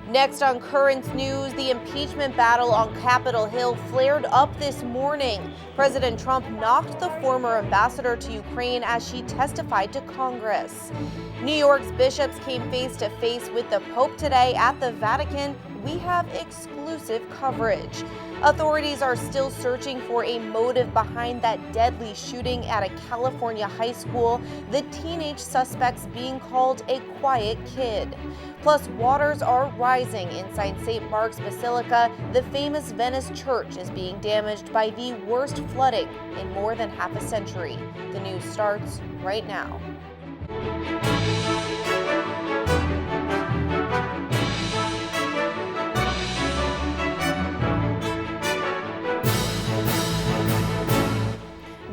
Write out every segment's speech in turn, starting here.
Next on Currents News, the impeachment battle on Capitol Hill flared up this morning. President Trump knocked the former ambassador to Ukraine as she testified to Congress. New York's bishops came face to face with the Pope today at the Vatican. We have exclusive coverage. Authorities are still searching for a motive behind that deadly shooting at a California high school, the teenage suspects being called a quiet kid. Plus, waters are rising inside St. Mark's Basilica. The famous Venice church is being damaged by the worst flooding in more than half a century. The news starts right now.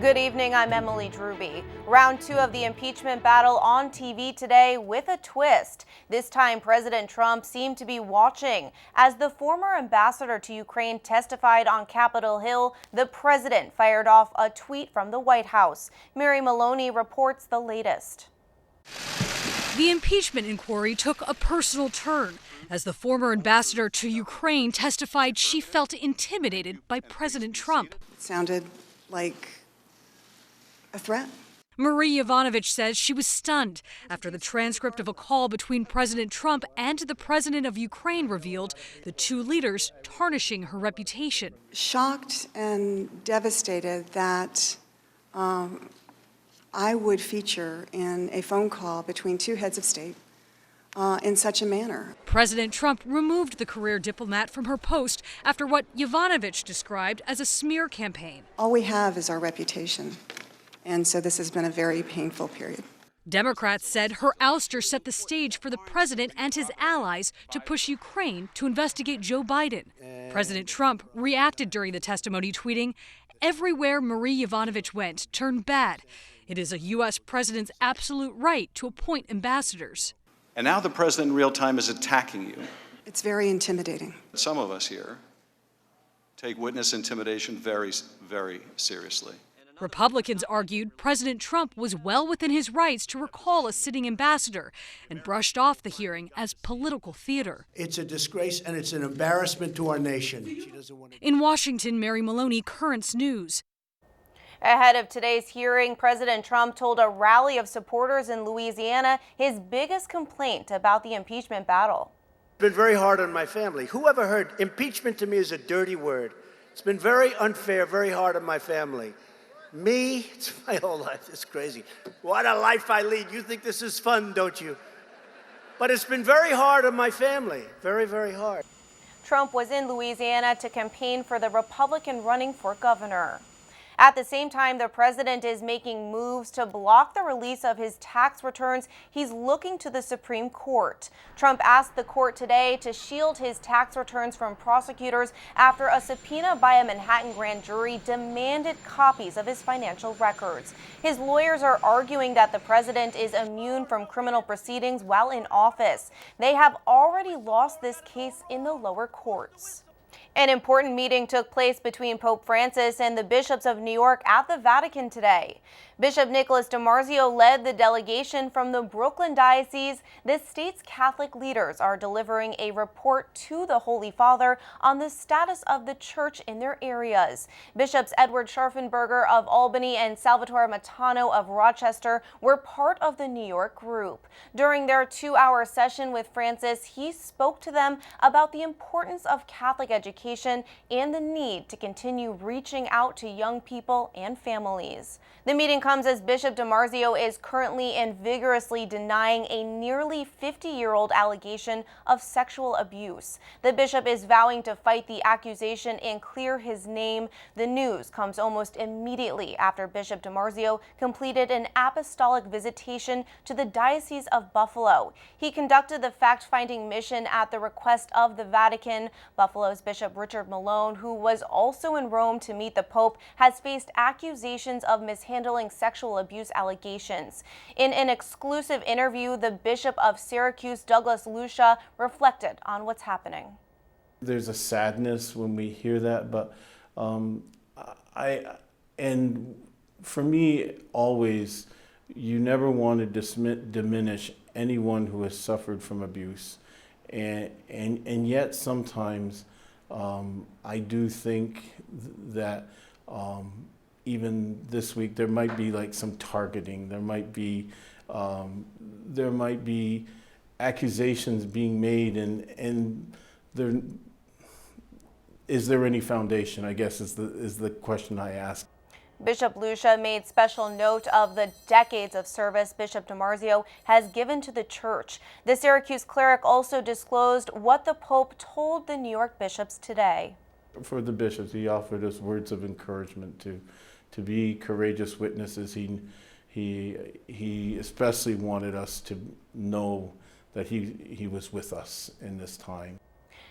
Good evening, I'm Emily Drewby. Round 2 of the impeachment battle on TV today with a twist. This time, President Trump seemed to be watching. As the former ambassador to Ukraine testified on Capitol Hill, the president fired off a tweet from the White House. Mary Maloney reports the latest. The impeachment inquiry took a personal turn as the former ambassador to Ukraine testified she felt intimidated by President Trump. It sounded like a threat. Marie Yovanovitch says she was stunned after the transcript of a call between President Trump and the president of Ukraine revealed the two leaders tarnishing her reputation. Shocked and devastated that I would feature in a phone call between two heads of state in such a manner. President Trump removed the career diplomat from her post after what Yovanovitch described as a smear campaign. All we have is our reputation. And so this has been a very painful period. Democrats said her ouster set the stage for the president and his allies to push Ukraine to investigate Joe Biden. President Trump reacted during the testimony, tweeting, "Everywhere Marie Yovanovitch went turned bad. It is a U.S. president's absolute right to appoint ambassadors." And now the president in real time is attacking you. It's very intimidating. Some of us here take witness intimidation very, very seriously. Republicans argued President Trump was well within his rights to recall a sitting ambassador and brushed off the hearing as political theater. It's a disgrace and it's an embarrassment to our nation. In Washington, Mary Maloney, Currents News. Ahead of today's hearing, President Trump told a rally of supporters in Louisiana his biggest complaint about the impeachment battle. It's been very hard on my family. Who ever heard impeachment to me is a dirty word? It's been very unfair, very hard on my family. Me, it's my whole life. It's crazy. What a life I lead. You think this is fun, don't you? But it's been very hard on my family. Very, very hard. Trump was in Louisiana to campaign for the Republican running for governor. At the same time, the president is making moves to block the release of his tax returns. He's looking to the Supreme Court. Trump asked the court today to shield his tax returns from prosecutors after a subpoena by a Manhattan grand jury demanded copies of his financial records. His lawyers are arguing that the president is immune from criminal proceedings while in office. They have already lost this case in the lower courts. An important meeting took place between Pope Francis and the bishops of New York at the Vatican today. Bishop Nicholas DiMarzio led the delegation from the Brooklyn Diocese. The state's Catholic leaders are delivering a report to the Holy Father on the status of the church in their areas. Bishops Edward Scharfenberger of Albany and Salvatore Matano of Rochester were part of the New York group. During their 2-hour session with Francis, he spoke to them about the importance of Catholic education and the need to continue reaching out to young people and families. The meeting comes as Bishop DiMarzio is currently and vigorously denying a nearly 50-year-old allegation of sexual abuse. The bishop is vowing to fight the accusation and clear his name. The news comes almost immediately after Bishop DiMarzio completed an apostolic visitation to the Diocese of Buffalo. He conducted the fact-finding mission at the request of the Vatican. Buffalo's Bishop Richard Malone, who was also in Rome to meet the Pope, has faced accusations of mishandling sexual abuse allegations. In an exclusive interview, the Bishop of Syracuse, Douglas Lucia, reflected on what's happening. There's a sadness when we hear that, but for me, always, you never want to diminish anyone who has suffered from abuse. and yet sometimes I do think that even this week there might be like some targeting. There might be accusations being made, and there is there any foundation, I guess, is the question I ask. Bishop Lucia made special note of the decades of service Bishop DiMarzio has given to the church. The Syracuse cleric also disclosed what the Pope told the New York bishops today. For the bishops, he offered us words of encouragement to be courageous witnesses. He especially wanted us to know that he was with us in this time.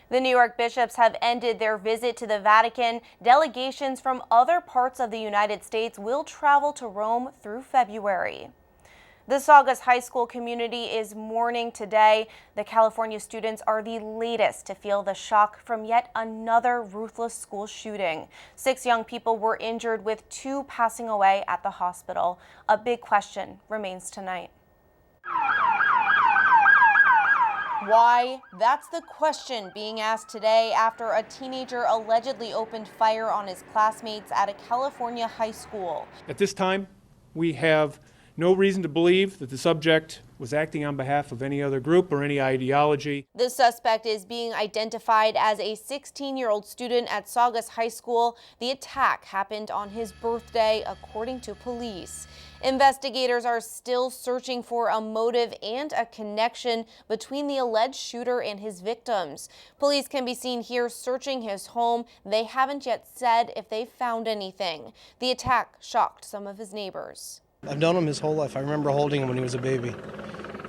The New York bishops have ended their visit to the Vatican. Delegations from other parts of the United States will travel to Rome through February. The Saugus High School community is mourning today. The California students are the latest to feel the shock from yet another ruthless school shooting. 6 young people were injured, with 2 passing away at the hospital. A big question remains tonight. Why? That's the question being asked today after a teenager allegedly opened fire on his classmates at a California high school. At this time, we have no reason to believe that the subject was acting on behalf of any other group or any ideology. The suspect is being identified as a 16-year-old student at Saugus High School. The attack happened on his birthday, according to police. Investigators are still searching for a motive and a connection between the alleged shooter and his victims. Police can be seen here searching his home. They haven't yet said if they found anything. The attack shocked some of his neighbors. I've known him his whole life. I remember holding him when he was a baby.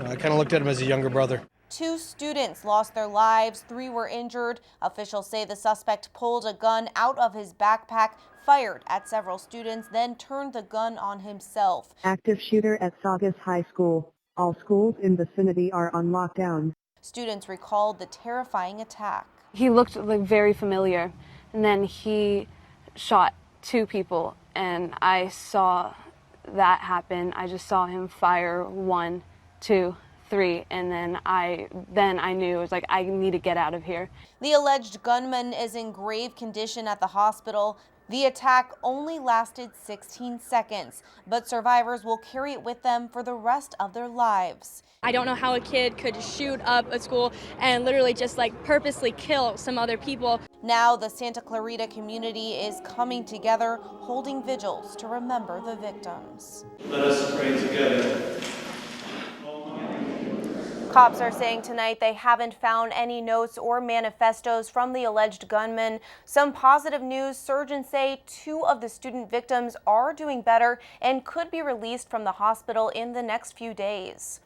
I kind of looked at him as a younger brother. 2 students lost their lives, 3 were injured. Officials say the suspect pulled a gun out of his backpack, fired at several students, then turned the gun on himself. Active shooter at Saugus High School. All schools in vicinity are on lockdown. Students recalled the terrifying attack. He looked like very familiar, and then he shot 2 people, and I saw that happen. I just saw him fire 1, 2, 3, and then I knew it was like, I need to get out of here. The alleged gunman is in grave condition at the hospital. The attack only lasted 16 seconds, but survivors will carry it with them for the rest of their lives. I don't know how a kid could shoot up a school and literally just like purposely kill some other people. Now the Santa Clarita community is coming together, holding vigils to remember the victims. Let us pray together. Cops are saying tonight they haven't found any notes or manifestos from the alleged gunman. Some positive news: surgeons say 2 of the student victims are doing better and could be released from the hospital in the next few days.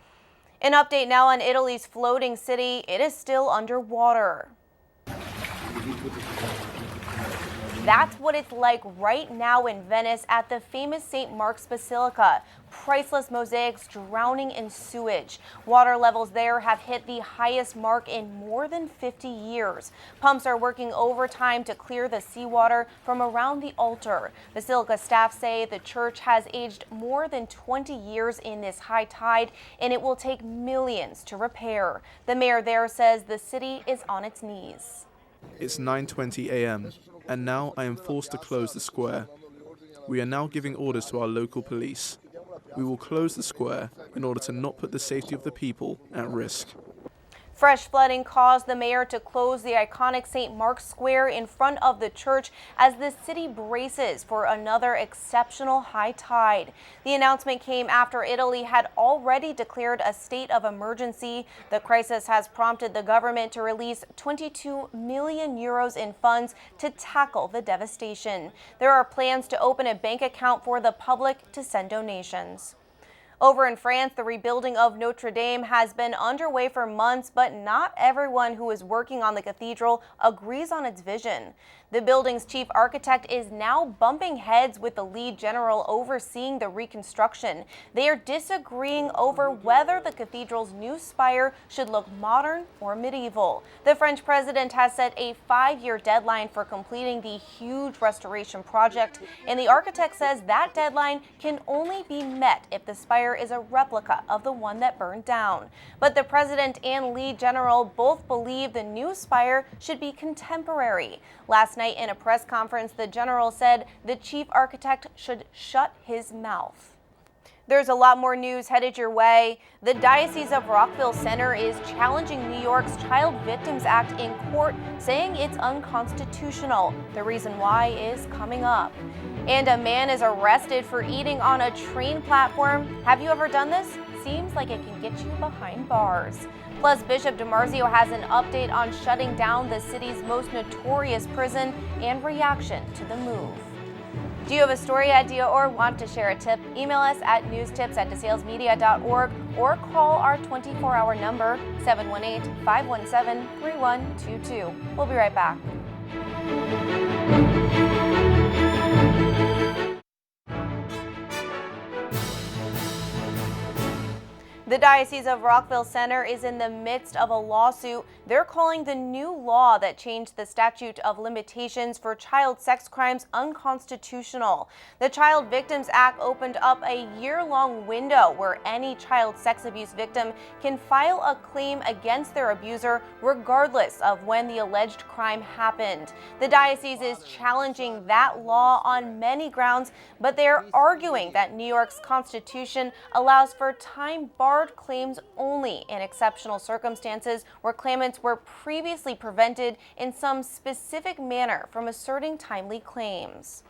An update now on Italy's floating city. It is still underwater. That's what it's like right now in Venice at the famous St. Mark's Basilica. Priceless mosaics drowning in sewage. Water levels there have hit the highest mark in more than 50 years. Pumps are working overtime to clear the seawater from around the altar. Basilica staff say the church has aged more than 20 years in this high tide, and it will take millions to repair. The mayor there says the city is on its knees. It's 9:20 a.m. and now I am forced to close the square. We are now giving orders to our local police. We will close the square in order to not put the safety of the people at risk. Fresh flooding caused the mayor to close the iconic St. Mark's Square in front of the church as the city braces for another exceptional high tide. The announcement came after Italy had already declared a state of emergency. The crisis has prompted the government to release 22 million euros in funds to tackle the devastation. There are plans to open a bank account for the public to send donations. Over in France, the rebuilding of Notre Dame has been underway for months, but not everyone who is working on the cathedral agrees on its vision. The building's chief architect is now bumping heads with the lead general overseeing the reconstruction. They are disagreeing over whether the cathedral's new spire should look modern or medieval. The French president has set a 5-year deadline for completing the huge restoration project, and the architect says that deadline can only be met if the spire spire is a replica of the one that burned down. But the president and lead general both believe the new spire should be contemporary. Last night in a press conference, the general said the chief architect should shut his mouth. There's a lot more news headed your way. The Diocese of Rockville Center is challenging New York's Child Victims Act in court, saying it's unconstitutional. The reason why is coming up. And a man is arrested for eating on a train platform. Have you ever done this? Seems like it can get you behind bars. Plus, Bishop DiMarzio has an update on shutting down the city's most notorious prison and reaction to the move. Do you have a story idea or want to share a tip? Email us at newstips@desalesmedia.org or call our 24-hour number 718-517-3122. We'll be right back. The Diocese of Rockville Center is in the midst of a lawsuit. They're calling the new law that changed the statute of limitations for child sex crimes unconstitutional. The Child Victims Act opened up a year-long window where any child sex abuse victim can file a claim against their abuser regardless of when the alleged crime happened. The diocese is challenging that law on many grounds, but they're arguing that New York's Constitution allows for time-barred claims only in exceptional circumstances where claimants were previously prevented in some specific manner from asserting timely claims.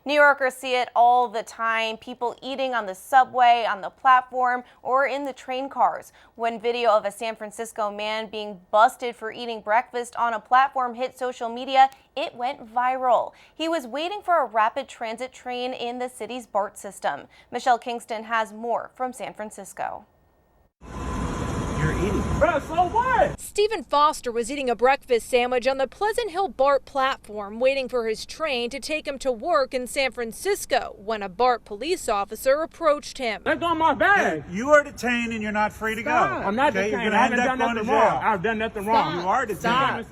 New Yorkers see it all the time, people eating on the subway, on the platform, or in the train cars. When video of a San Francisco man being busted for eating breakfast on a platform hit social media, it went viral. He was waiting for a rapid transit train in the city's BART system. Michelle Kingston has more from San Francisco. Eating. Bro, so what? Stephen Foster was eating a breakfast sandwich on the Pleasant Hill BART platform, waiting for his train to take him to work in San Francisco when a BART police officer approached him. Let go of my bag. You are detained and you're not free to go. I'm not detained. I haven't done nothing wrong. I've done nothing wrong. You are detained. Stop.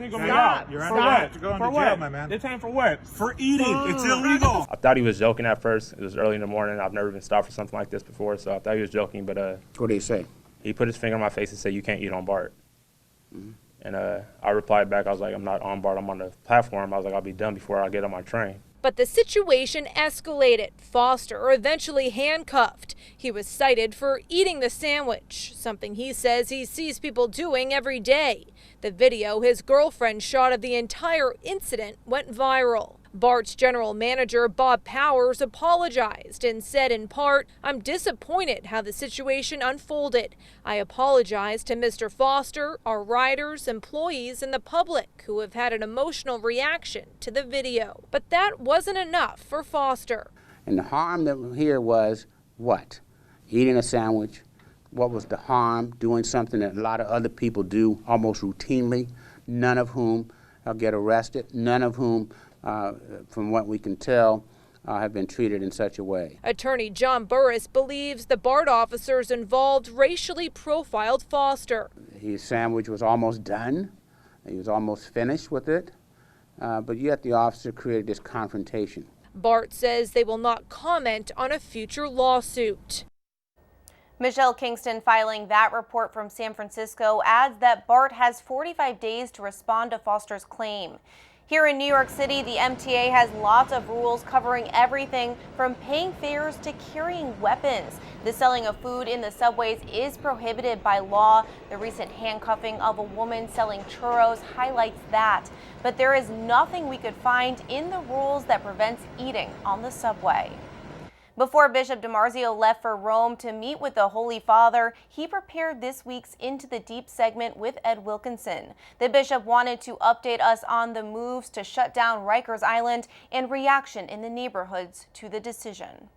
You're under arrest to go into jail, my man. Detained for what? For eating. It's illegal. I thought he was joking at first. It was early in the morning. I've never been stopped for something like this before, so I thought he was joking. But what did he say? He put his finger on my face and said, "You can't eat on BART." And I replied back, I was like, "I'm not on BART, I'm on the platform." I was like, "I'll be done before I get on my train." But the situation escalated. Foster eventually handcuffed. He was cited for eating the sandwich, something he says he sees people doing every day. The video his girlfriend shot of the entire incident went viral. BART's general manager, Bob Powers, apologized and said in part, "I'm disappointed how the situation unfolded. I apologize to Mr. Foster, our riders, employees, and the public who have had an emotional reaction to the video." But that wasn't enough for Foster. And the harm that here was what? Eating a sandwich. What was the harm? Doing something that a lot of other people do almost routinely, none of whom get arrested, none of whom from what we can tell, have been treated in such a way. Attorney John Burris believes the BART officers involved racially profiled Foster. His sandwich was almost done. He was almost finished with it, but yet the officer created this confrontation. BART says they will not comment on a future lawsuit. Michelle Kingston filing that report from San Francisco adds that BART has 45 days to respond to Foster's claim. Here in New York City, the MTA has lots of rules covering everything from paying fares to carrying weapons. The selling of food in the subways is prohibited by law. The recent handcuffing of a woman selling churros highlights that. But there is nothing we could find in the rules that prevents eating on the subway. Before Bishop DiMarzio left for Rome to meet with the Holy Father, he prepared this week's Into the Deep segment with Ed Wilkinson. The bishop wanted to update us on the moves to shut down Rikers Island and reaction in the neighborhoods to the decision.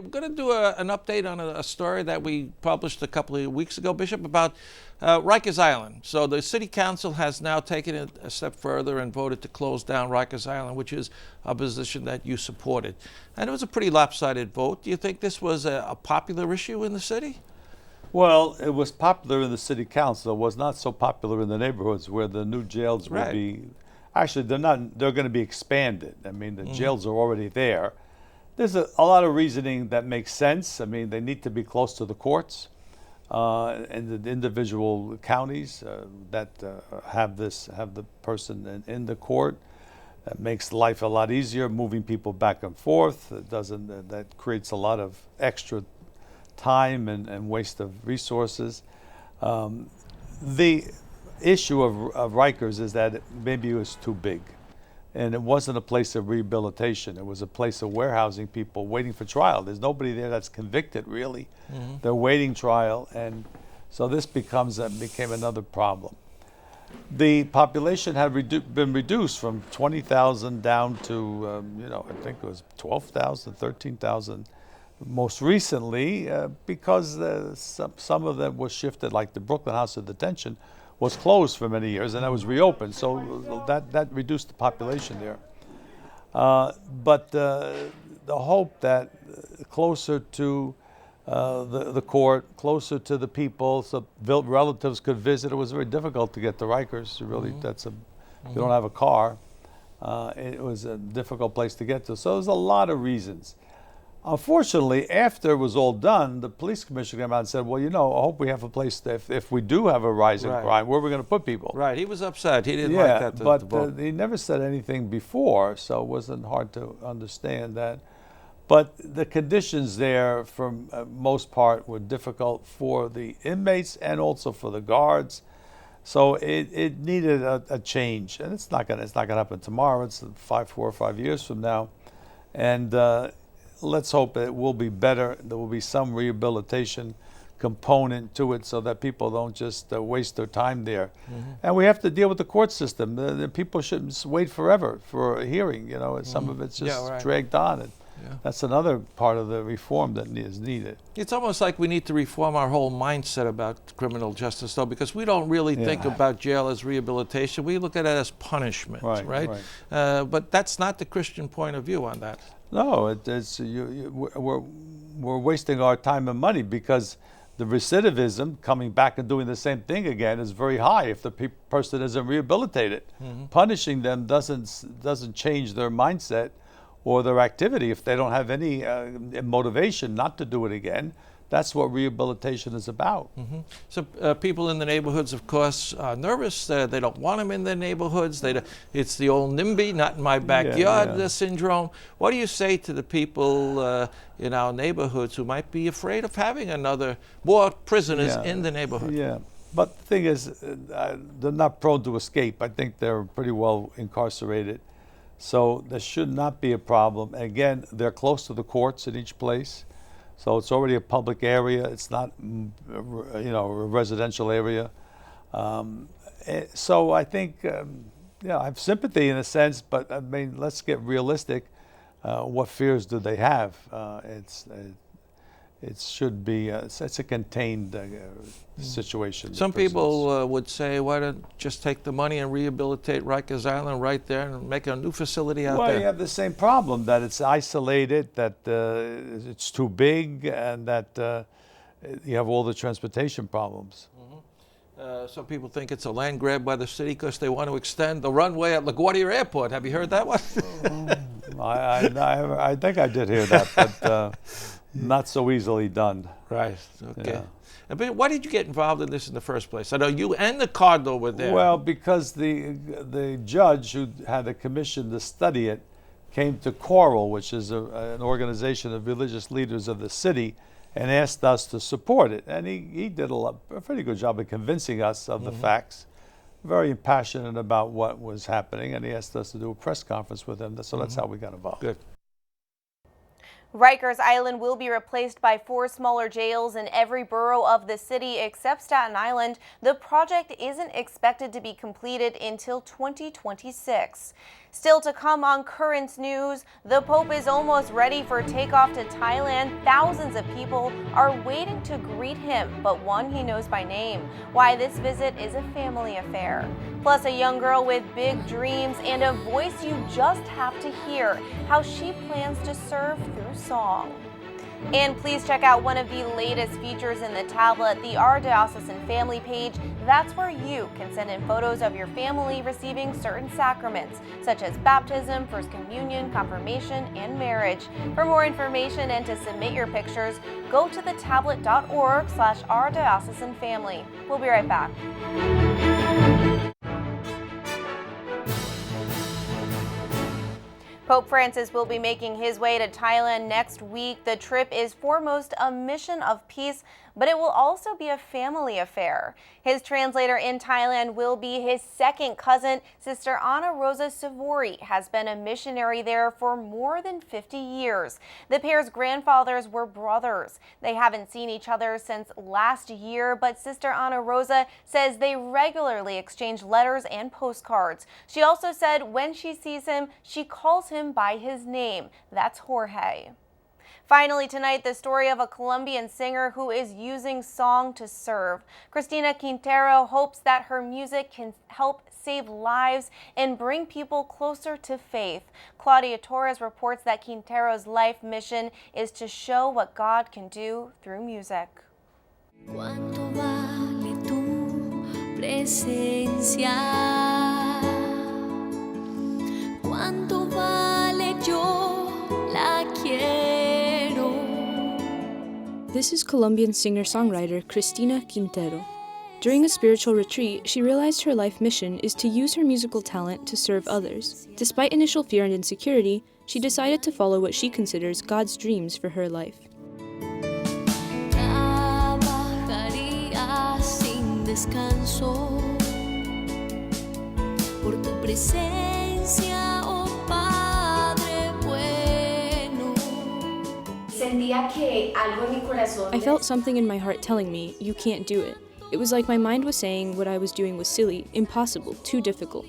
We're going to do an update on a story that we published a couple of weeks ago, Bishop, about Rikers Island. So the City Council has now taken it a step further and voted to close down Rikers Island, which is a position that you supported. And it was a pretty lopsided vote. Do you think this was a popular issue in the city? Well, it was popular in the City Council. It was not so popular in the neighborhoods where the new jails will be. Actually, they're not. They're going to be expanded. I mean, the jails are already there. There's a lot of reasoning that makes sense. I mean, they need to be close to the courts and the individual counties that have the person in the court. That makes life a lot easier, moving people back and forth. That creates a lot of extra time and waste of resources. The issue of Rikers is that maybe it was too big. And it wasn't a place of rehabilitation. It was a place of warehousing people waiting for trial. There's nobody there that's convicted, really. Mm-hmm. They're waiting trial. And so this became another problem. The population had been reduced from 20,000 down to, I think it was 12,000, 13,000 most recently because some of them was shifted, like the Brooklyn House of Detention was closed for many years and that was reopened. So that reduced the population there. But the hope that closer to the court, closer to the people, so relatives could visit. It was very difficult to get to Rikers. Really, if you don't have a car, it was a difficult place to get to. So there's a lot of reasons. Unfortunately, after it was all done, the police commissioner came out and said, well, I hope we have a place that if we do have a rise in crime, where are we going to put people? Right, he was upset. He didn't like that. But he never said anything before, so it wasn't hard to understand that. But the conditions there, for most part, were difficult for the inmates and also for the guards. So it needed a change, and it's not gonna happen tomorrow. It's 4 or 5 years from now, and let's hope it will be better. There will be some rehabilitation component to it, so that people don't just waste their time there. And we have to deal with the court system. The people shouldn't wait forever for a hearing. Some of it's just dragged on. And that's another part of the reform that is needed. It's almost like we need to reform our whole mindset about criminal justice, though, because we don't really think about jail as rehabilitation. We look at it as punishment, right? But that's not the Christian point of view on that. No, we're wasting our time and money because the recidivism, coming back and doing the same thing again, is very high if the person isn't rehabilitated. Punishing them doesn't change their mindset or their activity. If they don't have any motivation not to do it again, that's what rehabilitation is about. So people in the neighborhoods, of course, are nervous. They don't want them in their neighborhoods. It's the old NIMBY, not in my backyard syndrome. What do you say to the people in our neighborhoods who might be afraid of having more prisoners in the neighborhood? Yeah, but the thing is, they're not prone to escape. I think they're pretty well incarcerated. So there should not be a problem. Again, they're close to the courts in each place. So it's already a public area. It's not, a residential area. So I think, I have sympathy in a sense, but I mean, let's get realistic. What fears do they have? It should be, it's a contained situation. Some people would say, why don't just take the money and rehabilitate Rikers Island right there and make a new facility out there? Well, you have the same problem, that it's isolated, that it's too big, and that you have all the transportation problems. Some people think it's a land grab by the city because they want to extend the runway at LaGuardia Airport. Have you heard that one? I think I did hear that, but not so easily done. Right, okay. Yeah. But why did you get involved in this in the first place? I know you and the cardinal were there. Well, because the judge who had a commission to study it came to Choral, which is an organization of religious leaders of the city, and asked us to support it. And he did a pretty good job of convincing us of the facts. Very passionate about what was happening, and he asked us to do a press conference with him. So that's how we got involved. Good. Rikers Island will be replaced by 4 smaller jails in every borough of the city except Staten Island. The project isn't expected to be completed until 2026. Still to come on Current News, the Pope is almost ready for takeoff to Thailand. Thousands of people are waiting to greet him, but one he knows by name. Why this visit is a family affair. Plus, a young girl with big dreams and a voice you just have to hear. How she plans to serve through song. And please check out one of the latest features in the tablet, the Our Diocesan Family page. That's where you can send in photos of your family receiving certain sacraments, such as baptism, First Communion, confirmation, and marriage. For more information and to submit your pictures, go to thetablet.org/ourdiocesanfamily. We'll be right back. Pope Francis will be making his way to Thailand next week. The trip is foremost a mission of peace, but it will also be a family affair. His translator in Thailand will be his second cousin. Sister Ana Rosa Savori has been a missionary there for more than 50 years. The pair's grandfathers were brothers. They haven't seen each other since last year, but Sister Ana Rosa says they regularly exchange letters and postcards. She also said when she sees him, she calls him by his name. That's Jorge. Finally tonight, the story of a Colombian singer who is using song to serve. Cristina Quintero hopes that her music can help save lives and bring people closer to faith. Claudia Torres reports that Quintero's life mission is to show what God can do through music. ¿Cuánto vale tu presencia? ¿Cuánto vale yo la quiero? This is Colombian singer-songwriter Cristina Quintero. During a spiritual retreat, she realized her life mission is to use her musical talent to serve others. Despite initial fear and insecurity, she decided to follow what she considers God's dreams for her life. Trabajaría sin descanso por tu presencia, oh Padre bueno. I felt something in my heart telling me, you can't do it. It was like my mind was saying what I was doing was silly, impossible, too difficult.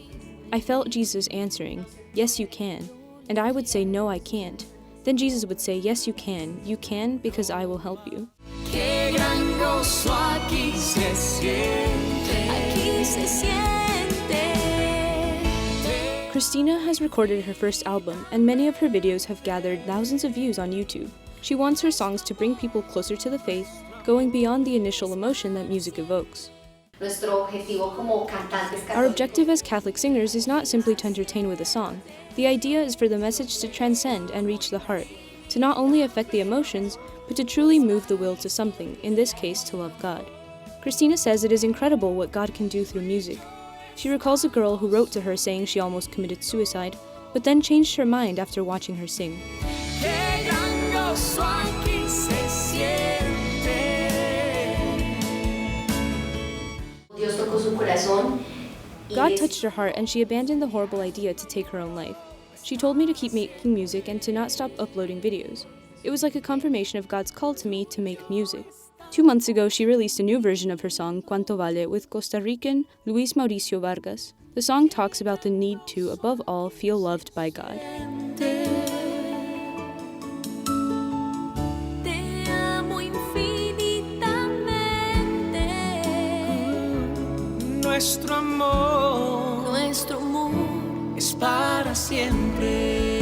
I felt Jesus answering, yes you can. And I would say, no I can't. Then Jesus would say, yes you can because I will help you. Qué gran gozo aquí se siente. Cristina has recorded her first album, and many of her videos have gathered thousands of views on YouTube. She wants her songs to bring people closer to the faith, going beyond the initial emotion that music evokes. Our objective as Catholic singers is not simply to entertain with a song. The idea is for the message to transcend and reach the heart, to not only affect the emotions, but to truly move the will to something, in this case to love God. Cristina says it is incredible what God can do through music. She recalls a girl who wrote to her saying she almost committed suicide, but then changed her mind after watching her sing. God touched her heart and she abandoned the horrible idea to take her own life. She told me to keep making music and to not stop uploading videos. It was like a confirmation of God's call to me to make music. 2 months ago, she released a new version of her song, Cuánto Vale, with Costa Rican Luis Mauricio Vargas. The song talks about the need to, above all, feel loved by God. Nuestro amor es para siempre.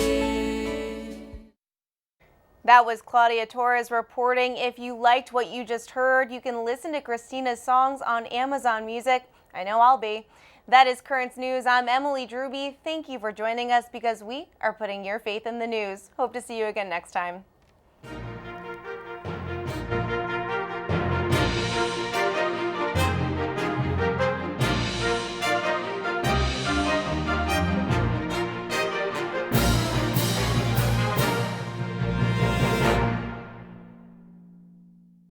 That was Claudia Torres reporting. If you liked what you just heard, you can listen to Christina's songs on Amazon Music. I know I'll be. That is Currents News. I'm Emily Drewby. Thank you for joining us because we are putting your faith in the news. Hope to see you again next time.